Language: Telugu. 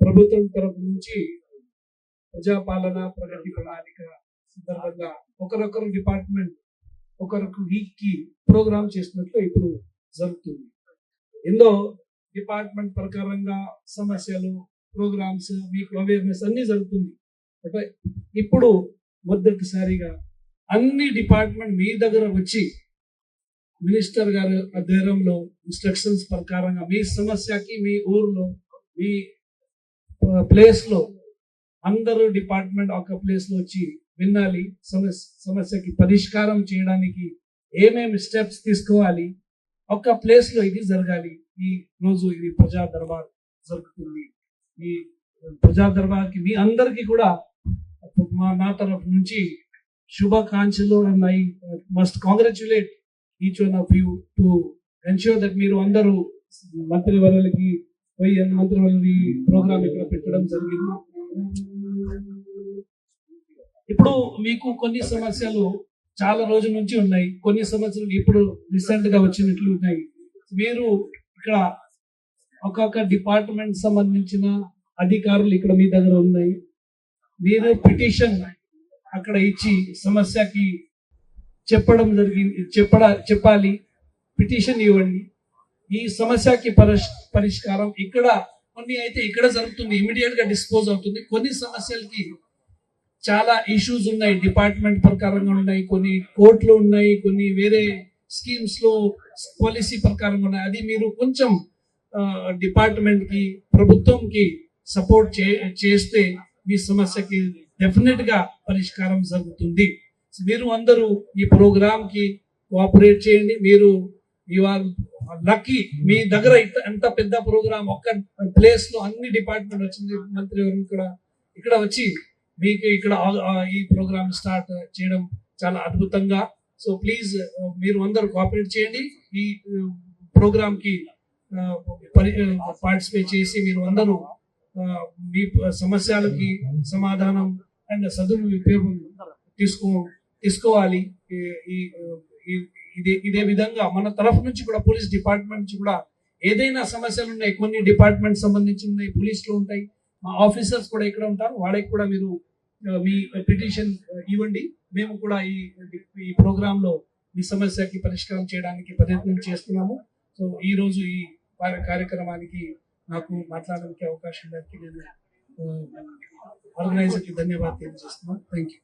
ప్రభుత్వం తరపు నుంచి ప్రజాపాలన ప్రగతి ప్రణాళిక సందర్భంగా ఒకరొకరు డిపార్ట్మెంట్ ఒకరికి వీక్ కి ప్రోగ్రామ్ చేసినట్లు ఇప్పుడు జరుగుతుంది. ఎన్నో డిపార్ట్మెంట్ ప్రకారంగా సమస్యలు ప్రోగ్రామ్స్ మీకు అవేర్నెస్ అన్ని జరుగుతుంది. అంటే ఇప్పుడు మొదటిసారిగా అన్ని డిపార్ట్మెంట్ మీ దగ్గర వచ్చి మినిస్టర్ గారు ఆధ్వర్యంలో ఇన్స్ట్రక్షన్స్ ప్రకారంగా మీ సమస్యకి మీ ఊర్లో మీ ప్లేస్ లో అందరూ డిపార్ట్మెంట్ ఒక ప్లేస్ లో వచ్చి వినాలి, సమస్యకి పరిష్కారం చేయడానికి ఏమేమి స్టెప్స్ తీసుకోవాలి, ఒక ప్లేస్ లో ఇది జరగాలి. ఈ రోజు ఇది ప్రజా దర్బార్ జరుగుతుంది. ఈ ప్రజా దర్బార్ కి మీ అందరికి కూడా నా తరఫు నుంచి శుభాకాంక్షలు. And I must congratulate each one of you to ensure that మీరు అందరూ మంత్రివర్యులకి పోయి మంత్రివర్యుల ప్రోగ్రామ్ ఇక్కడ పెట్టడం జరిగింది. ఇప్పుడు మీకు కొన్ని సమస్యలు చాలా రోజుల నుంచి ఉన్నాయి, కొన్ని సమస్యలు ఇప్పుడు రీసెంట్ గా వచ్చినట్లు ఉన్నాయి. మీరు ఇక్కడ ఒక్కొక్క డిపార్ట్మెంట్ సంబంధించిన అధికారులు ఇక్కడ మీ దగ్గర ఉన్నాయి. మీరు పిటిషన్ అక్కడ ఇచ్చి సమస్యకి చెప్పడం జరిగింది, చెప్పాలి, పిటిషన్ ఇవ్వండి. ఈ సమస్యకి పరిష్కారం ఇక్కడ కొన్ని అయితే ఇక్కడ జరుగుతుంది, ఇమీడియట్ గా డిస్పోజ్ అవుతుంది. కొన్ని సమస్యలకి చాలా ఇష్యూస్ ఉన్నాయి, డిపార్ట్మెంట్ ప్రకారంగా ఉన్నాయి, కొన్ని కోర్టులు ఉన్నాయి, కొన్ని వేరే స్కీమ్స్ లో పాలసీ ప్రకారంగా ఉన్నాయి. అది మీరు కొంచెం డిపార్ట్మెంట్ కి ప్రభుత్వంకి సపోర్ట్ చేస్తే మీ సమస్యకి డెఫినెట్ గా పరిష్కారం జరుగుతుంది. మీరు అందరూ ఈ ప్రోగ్రామ్ కి కోఆపరేట్ చేయండి. మీరు ఇవాళ లక్కీ మీ దగ్గర ఎంత పెద్ద ప్రోగ్రామ్ ఒక్క ప్లేస్ లో అన్ని డిపార్ట్మెంట్ వచ్చింది. మంత్రి కూడా ఇక్కడ వచ్చి మీకు ఇక్కడ ఈ ప్రోగ్రామ్ స్టార్ట్ చేయడం చాలా అద్భుతంగా. సో ప్లీజ్ మీరు అందరూ కోఆపరేట్ చేయండి. ఈ ప్రోగ్రామ్ కి పార్టిసిపేట్ చేసి మీరు అందరూ మీ సమస్యలకి సమాధానం అండ్ సదుపయోగం తీసుకోవాలి. ఇదే విధంగా మన తరఫు నుంచి కూడా పోలీస్ డిపార్ట్మెంట్ నుంచి కూడా ఏదైనా సమస్యలు ఉన్నాయి, కొన్ని డిపార్ట్మెంట్ సంబంధించి ఉన్నాయి, పోలీసులు ఉంటాయి, మా ఆఫీసర్స్ కూడా ఇక్కడ ఉంటారు, వాళ్ళకి కూడా మీరు మీ పిటిషన్ ఇవ్వండి. మేము కూడా ఈ ప్రోగ్రామ్ లో మీ సమస్యకి పరిష్కారం చేయడానికి ప్రయత్నం చేస్తున్నాము. సో ఈ రోజు ఈ కార్యక్రమానికి నాకు మాట్లాడడానికి అవకాశం ఇవ్వడానికి నేను ఆర్గనైజర్ కి ధన్యవాదాలు తెలియజేస్తున్నాను. Thank you.